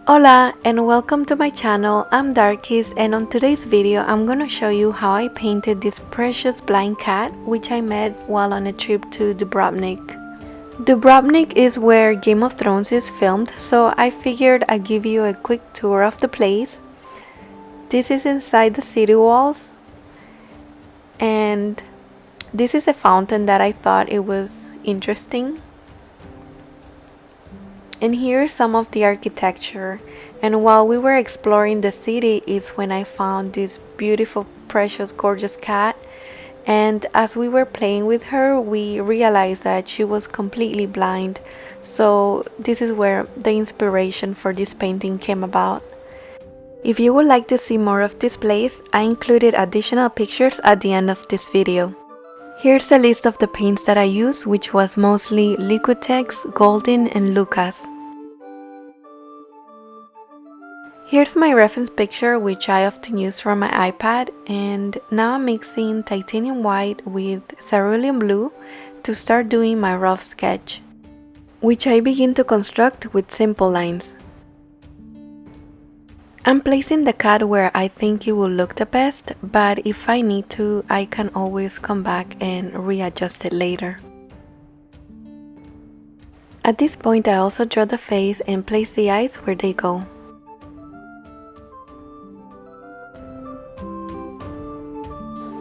Hola and welcome to my channel. I'm Darkis, and on today's video I'm gonna show you how I painted this precious blind cat which I met while on a trip to Dubrovnik. Dubrovnik is where Game of Thrones is filmed, so I figured I'd give you a quick tour of the place. This is inside the city walls, and this is a fountain that I thought it was interesting. And here's some of the architecture. And while we were exploring the city is when I found this beautiful, precious, gorgeous cat. And as we were playing with her, we realized that she was completely blind. So this is where the inspiration for this painting came about. If you would like to see more of this place, I included additional pictures at the end of this video. Here's a list of the paints that I used, which was mostly Liquitex, Golden, and Lukas. Here's my reference picture, which I often use for my iPad, and now I'm mixing titanium white with cerulean blue to start doing my rough sketch, which I begin to construct with simple lines. I'm placing the cat where I think it will look the best, but if I need to, I can always come back and readjust it later. At this point I also draw the face and place the eyes where they go.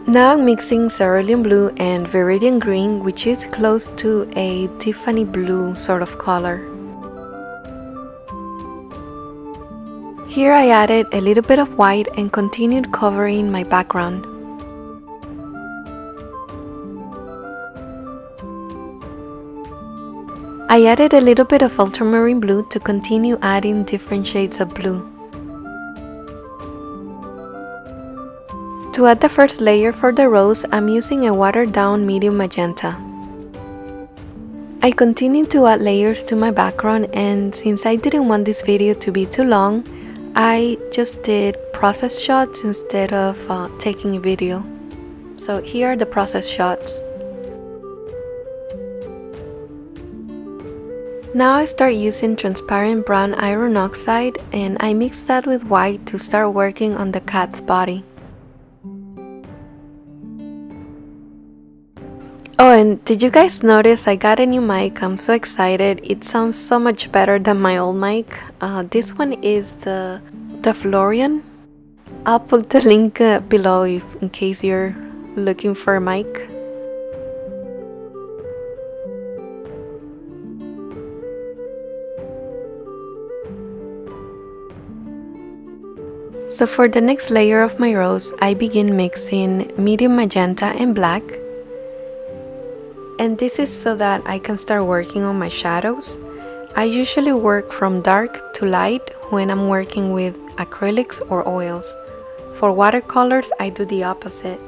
Now I'm mixing cerulean blue and viridian green, which is close to a Tiffany blue sort of color. Here I added a little bit of white and continued covering my background. I added a little bit of ultramarine blue to continue adding different shades of blue. To add the first layer for the rose, I'm using a watered down medium magenta. I continue to add layers to my background, and since I didn't want this video to be too long, I just did process shots instead of taking a video. So here are the process shots. Now I start using transparent brown iron oxide, and I mix that with white to start working on the cat's body. Oh, and did you guys notice I got a new mic? I'm so excited. It sounds so much better than my old mic. This one is the Fabriano. I'll put the link below in case you're looking for a mic. So for the next layer of my rose, I begin mixing medium magenta and black. And this is so that I can start working on my shadows. I usually work from dark to light when I'm working with acrylics or oils. For watercolors, I do the opposite.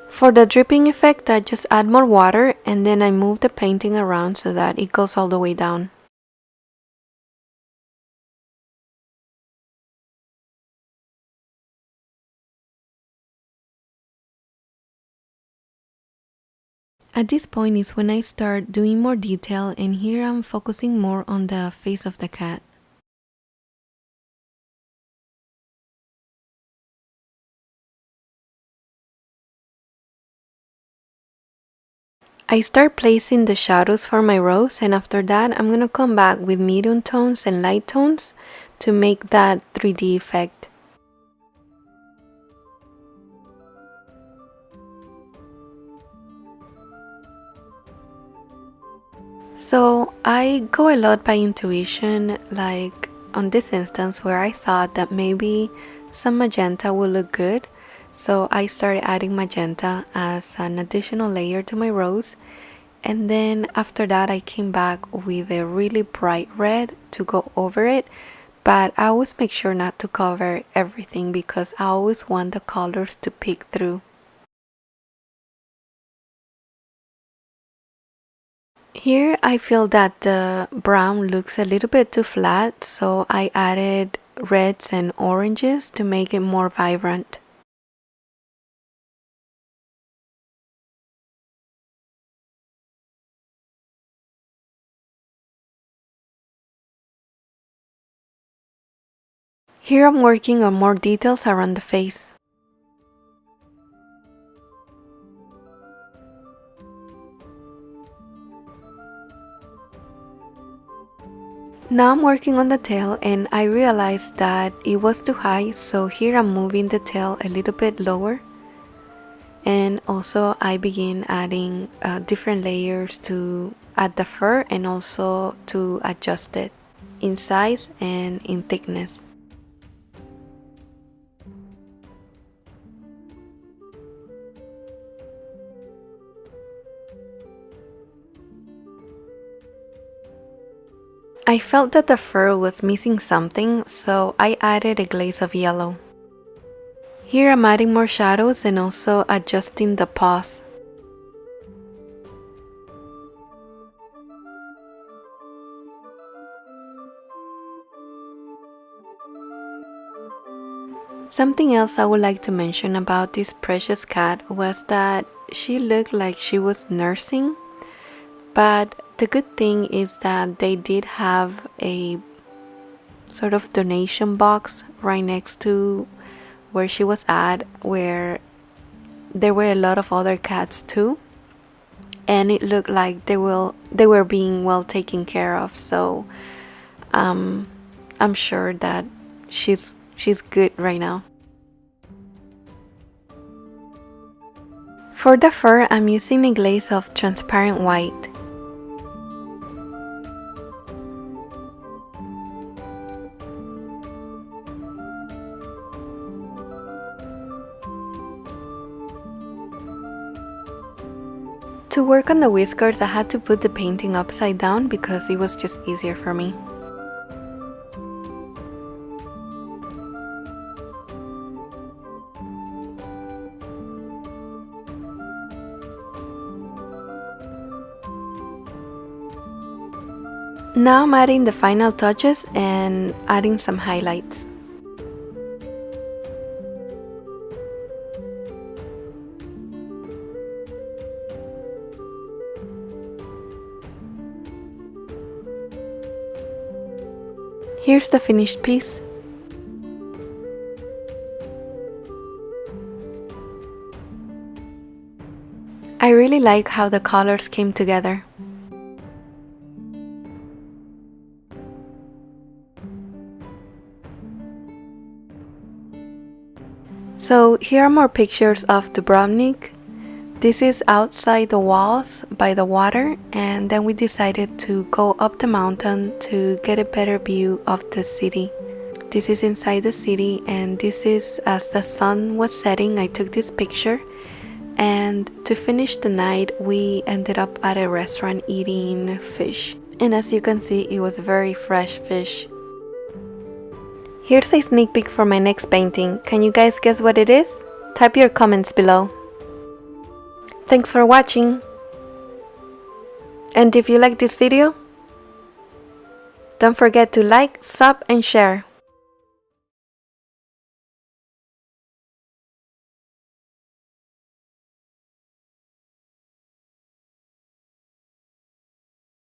For the dripping effect, I just add more water and then I move the painting around so that it goes all the way down. At this point is when I start doing more detail, and here I'm focusing more on the face of the cat. I start placing the shadows for my rose, and after that I'm gonna come back with medium tones and light tones to make that 3D effect. So I go a lot by intuition, like on this instance where I thought that maybe some magenta would look good. So I started adding magenta as an additional layer to my rose, and then after that I came back with a really bright red to go over it, but I always make sure not to cover everything because I always want the colors to peek through. Here I feel that the brown looks a little bit too flat, so I added reds and oranges to make it more vibrant. Here I'm working on more details around the face. Now I'm working on the tail and I realized that it was too high, so here I'm moving the tail a little bit lower. And also I begin adding different layers to add the fur and also to adjust it in size and in thickness. I felt that the fur was missing something, so I added a glaze of yellow. Here I'm adding more shadows and also adjusting the paws. Something else I would like to mention about this precious cat was that she looked like she was nursing, but the good thing is that they did have a sort of donation box right next to where she was at, where there were a lot of other cats too, and it looked like they were being well taken care of. So I'm sure that she's good right now. For the fur, I'm using a glaze of transparent white. To work on the whiskers, I had to put the painting upside down because it was just easier for me. Now I'm adding the final touches and adding some highlights. Here's the finished piece. I really like how the colors came together. So here are more pictures of Dubrovnik. This is outside the walls by the water, and then we decided to go up the mountain to get a better view of the city. This is inside the city, and this is as the sun was setting. I took this picture, and to finish the night we ended up at a restaurant eating fish, and as you can see, it was very fresh fish. Here's a sneak peek for my next painting. Can you guys guess what it is? Type your comments below. Thanks for watching, and if you like this video, don't forget to like, sub and share.